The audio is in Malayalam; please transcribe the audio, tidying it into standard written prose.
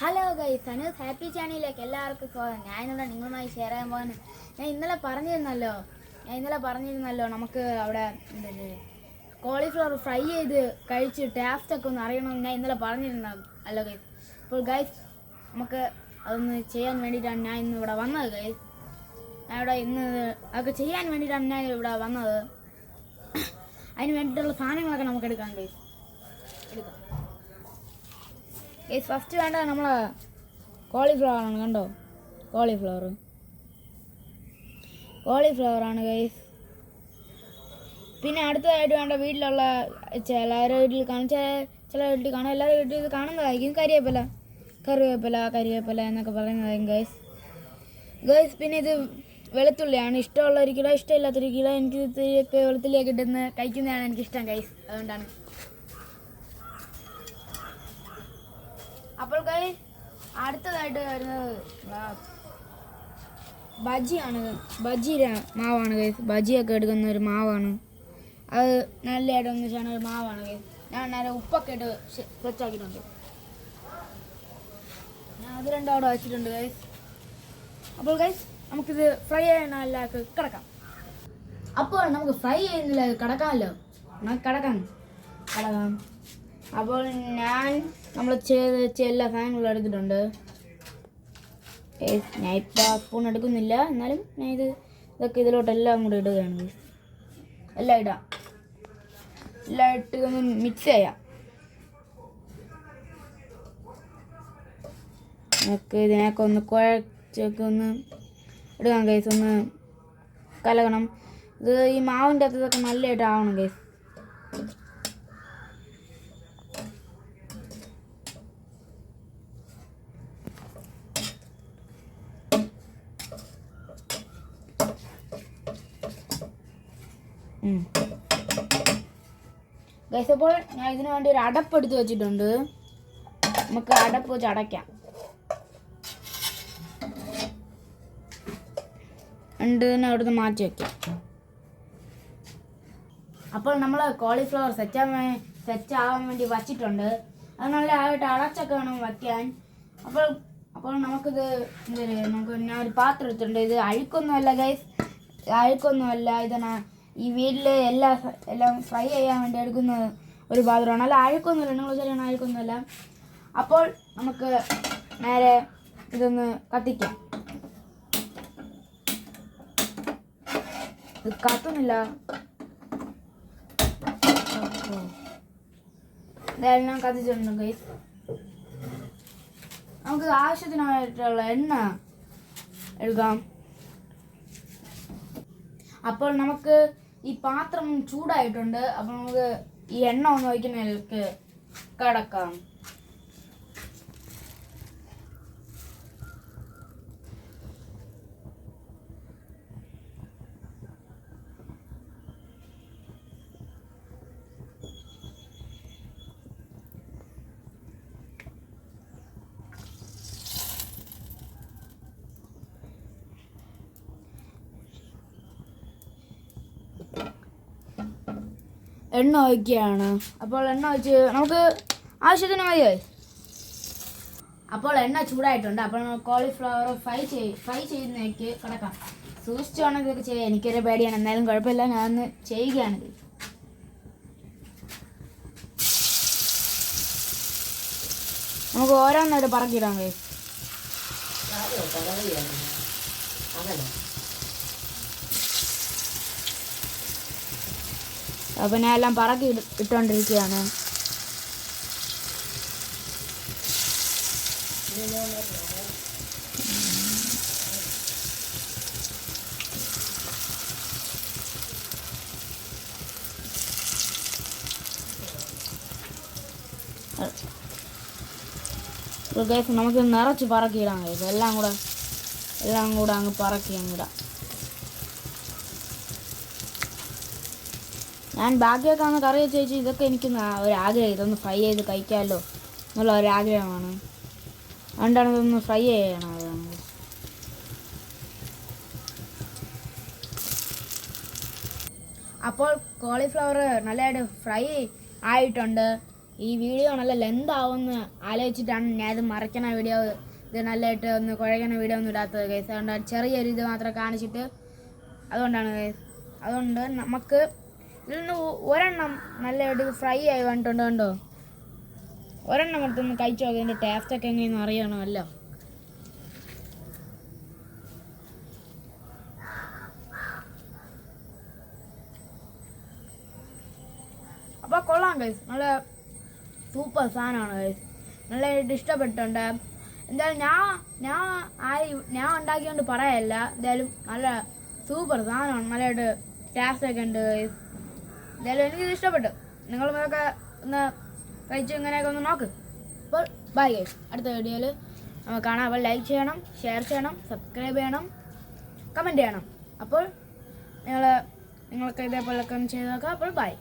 ഹലോ ഗൈസ്, അനൂസ് ഹാപ്പി ചാനലിലേക്ക് എല്ലാവർക്കും സ്വാഗതം. ഞാനിവിടെ നിങ്ങളുമായി ഷെയർ ചെയ്യാൻ പോകുന്നത് ഞാൻ ഇന്നലെ പറഞ്ഞിരുന്നല്ലോ നമുക്ക് അവിടെ കോളിഫ്ലവർ ഫ്രൈ ചെയ്ത് കഴിച്ച് ടേസ്റ്റൊക്കെ ഒന്ന് അറിയണമെന്ന് ഞാൻ ഇന്നലെ പറഞ്ഞിരുന്നല്ലോ ഗൈസ്. അപ്പോൾ ഗൈസ് നമുക്ക് അതൊന്ന് ചെയ്യാൻ വേണ്ടിയിട്ടാണ് ഞാൻ ഇന്ന് ഇവിടെ വന്നത് ഗൈസ്. അതൊക്കെ ചെയ്യാൻ വേണ്ടിയിട്ടാണ് ഞാൻ ഇവിടെ വന്നത്. അതിന് വേണ്ടിയിട്ടുള്ള സാധനങ്ങളൊക്കെ നമുക്ക് എടുക്കാം ഗൈസ്. ഗൈസ് ഫസ്റ്റ് വേണ്ടത് നമ്മളെ കോളിഫ്ലവറാണ്. കണ്ടോ, കോളിഫ്ലവറാണ് ഗൈസ്. പിന്നെ അടുത്തതായിട്ട് വേണ്ട വീട്ടിലുള്ള ചിലവരുടെ വീട്ടിൽ കാണും, ചില വീട്ടിൽ കാണും, എല്ലാവരുടെ വീട്ടിൽ ഇത് കാണുന്നതായിരിക്കും കറിവേപ്പില എന്നൊക്കെ പറയുന്നതായിരിക്കും ഗൈസ്. പിന്നെ ഇത് വെളുത്തുള്ളിയാണ്. ഇഷ്ടമുള്ളൊരു കിലോ, ഇഷ്ടമില്ലാത്തൊരു കിലോ. എനിക്ക് ഇത്തിരിയൊക്കെ വെളുത്തുള്ളിയൊക്കെ ഇട്ടുന്ന കഴിക്കുന്നതാണ് എനിക്കിഷ്ടം ഗൈസ്, അതുകൊണ്ടാണ്. അപ്പോൾ ഗൈസ് അടുത്തതായിട്ട് വരുന്നത് ബജിയുടെ മാവാണ് ഗൈസ്. ബജിയൊക്കെ എടുക്കുന്ന ഒരു മാവാണ്. അത് നല്ലതായിട്ട് ഒന്നിച്ചാണ് ഒരു മാവാണ് ഗൈസ്. ഞാൻ നേരെ ഉപ്പൊക്കെ ഇട്ട് സെറ്റാക്കിയിട്ടുണ്ട്. ഞാൻ അത് രണ്ടും അവിടെ വെച്ചിട്ടുണ്ട് ഗൈസ്. അപ്പോൾ ഗൈസ് നമുക്കിത് ഫ്രൈ ചെയ്യാനെല്ലാവർക്കും കിടക്കാം. അപ്പോൾ നമുക്ക് ഫ്രൈ ചെയ്യുന്നില്ല, കിടക്കാമല്ലോ. കിടക്കാം. അപ്പോൾ നമ്മൾ ചെയ്ത എല്ലാ സാധനങ്ങളും എടുത്തിട്ടുണ്ട്. ഞാൻ ഇപ്പോൾ സ്പൂൺ എടുക്കുന്നില്ല, എന്നാലും ഞാൻ ഇതൊക്കെ ഇതിലോട്ടെല്ലാം കൂടെ ഇടുകയാണ്. എല്ലാം ഇട്ട് ഒന്ന് മിക്സ് ചെയ്യാം. നമുക്ക് ഇതിനൊക്കെ ഒന്ന് കുഴച്ചൊക്കെ ഒന്ന് ഇടുക ഗൈസ്. ഒന്ന് കലകണം. ഇത് ഈ മാവിൻ്റെ അകത്ത് ഇതൊക്കെ നല്ലതായിട്ട് ആവണം ഗൈസ്. ഗൈസ് അപ്പോൾ ഞാൻ ഇതിനു വേണ്ടി ഒരു അടപ്പ് എടുത്ത് വെച്ചിട്ടുണ്ട്. നമുക്ക് അടപ്പ് വെച്ച് അടയ്ക്കാം. തന്നെ അവിടുന്ന് മാറ്റി വയ്ക്കാം. അപ്പോൾ നമ്മൾ കോളിഫ്ലവർ സെറ്റ് ആവാൻ വേണ്ടി വച്ചിട്ടുണ്ട്. അത് നല്ലതായിട്ട് അടച്ചൊക്കെ വേണം വയ്ക്കാൻ. അപ്പോൾ നമുക്കിത് ഞാൻ ഒരു പാത്രം എടുത്തിട്ടുണ്ട്. ഇത് അഴുക്കൊന്നുമല്ല ഗൈസ്, ഇതാണ് ഈ വീട്ടിൽ എല്ലാം ഫ്രൈ ചെയ്യാൻ വേണ്ടി എടുക്കുന്ന ഒരു പാത്രമാണ്. അല്ല, അഴുക്കൊന്നുമില്ല, നിങ്ങൾ ശരിയാണ്, അഴുക്കൊന്നുമില്ല. അപ്പോൾ നമുക്ക് നേരെ ഇതൊന്ന് കത്തിക്കാം. ഇത് കത്തുന്നില്ല. ഇതെല്ലാം കത്തിച്ചിട്ടുണ്ട് ഗൈസ്. നമുക്ക് ആവശ്യത്തിനായിട്ടുള്ള എണ്ണ എടുക്കാം. അപ്പോൾ നമുക്ക് ഈ പാത്രം ചൂടായിട്ടുണ്ട്. അപ്പോൾ നമുക്ക് ഈ എണ്ണ ഒന്ന് ഒഴിക്കുന്നതിലേക്ക് കടക്കാം. എണ്ണ ഒഴിക്കുകയാണ്. അപ്പോൾ എണ്ണ ഒഴിച്ച് നമുക്ക് ആവശ്യത്തിന് മതിയായി. അപ്പോൾ എണ്ണ ചൂടായിട്ടുണ്ട്. അപ്പോൾ കോളിഫ്ലവർ ഫ്രൈ ചെയ്യുന്നതിലേക്ക് കിടക്കാം. സൂക്ഷിച്ച് വേണം ഇതൊക്കെ ചെയ്യാം. എനിക്കൊരു പേടിയാണ്, എന്നാലും കുഴപ്പമില്ല, ഞാനൊന്ന് ചെയ്യുകയാണിത്. നമുക്ക് ഓരോന്നായിട്ട് പറക്കിയിടാൻ കഴിയും. അപ്പം ഞാൻ എല്ലാം പറക്കി ഇട്ടുകൊണ്ടിരിക്കുകയാണ്. നമുക്ക് നിറച്ച് പറക്കിയിടാൻ കഴിയും. എല്ലാം കൂടെ അങ്ങ് പറക്കി അങ്ങിടാം. ഞാൻ ബാക്കിയൊക്കെ ഒന്ന് കറി വെച്ച് വെച്ച് ഇതൊക്കെ എനിക്ക് ഒരാഗ്രഹം, ഇതൊന്ന് ഫ്രൈ ചെയ്ത് കഴിക്കാമല്ലോ എന്നുള്ള ഒരാഗ്രഹമാണ്. അതുകൊണ്ടാണ് ഇതൊന്ന് ഫ്രൈ ചെയ്യണം. അപ്പോൾ കോളിഫ്ലവർ നല്ലതായിട്ട് ഫ്രൈ ആയിട്ടുണ്ട്. ഈ വീഡിയോ നല്ല ലെന്ത് ആവുമെന്ന് ആലോചിച്ചിട്ടാണ് ഞാൻ ഇത് മറയ്ക്കണ വീഡിയോ, ഇത് നല്ലതായിട്ട് ഒന്ന് കുഴയ്ക്കണ വീഡിയോ ഒന്നും ഇടാത്തത് കേസ്. അതുകൊണ്ട് ചെറിയൊരു ഇത് മാത്രം കാണിച്ചിട്ട്, അതുകൊണ്ടാണ് കേസ്. അതുകൊണ്ട് നമുക്ക് ഇതിൽ നിന്ന് ഒരെണ്ണം നല്ലതായിട്ട് ഫ്രൈ ആയി വന്നിട്ടുണ്ട്. കണ്ടോ, ഒരെണ്ണം എടുത്തൊന്ന് കഴിച്ചു നോക്കി, ഇതിൻ്റെ ടേസ്റ്റൊക്കെ എങ്ങനെയെന്ന് അറിയണമല്ലോ. അപ്പോൾ കൊള്ളാം ഗൈസ്, നല്ല സൂപ്പർ സാധനമാണ് ഗൈസ്, നല്ലതായിട്ട് ഇഷ്ടപ്പെട്ടിട്ടുണ്ട്. എന്തായാലും ഞാൻ ഉണ്ടാക്കിക്കൊണ്ട് പറയല്ല, എന്തായാലും നല്ല സൂപ്പർ സാധനമാണ്, നല്ലതായിട്ട് ടേസ്റ്റൊക്കെ ഉണ്ട് ഗൈസ്. എന്തായാലും എനിക്കിത് ഇഷ്ടപ്പെട്ടു. നിങ്ങളും ഇതൊക്കെ ഒന്ന് കഴിച്ച് ഇങ്ങനെയൊക്കെ ഒന്ന് നോക്ക്. അപ്പോൾ ബൈ ഗൈസ്, അടുത്ത വീഡിയോയിൽ നമുക്ക് കാണാം. അപ്പോൾ ലൈക്ക് ചെയ്യണം, ഷെയർ ചെയ്യണം, സബ്സ്ക്രൈബ് ചെയ്യണം, കമൻറ്റ് ചെയ്യണം. അപ്പോൾ നിങ്ങൾക്ക് ഇതേപോലെയൊക്കെ ഒന്ന് ചെയ്ത് നോക്കാം. അപ്പോൾ ബൈ.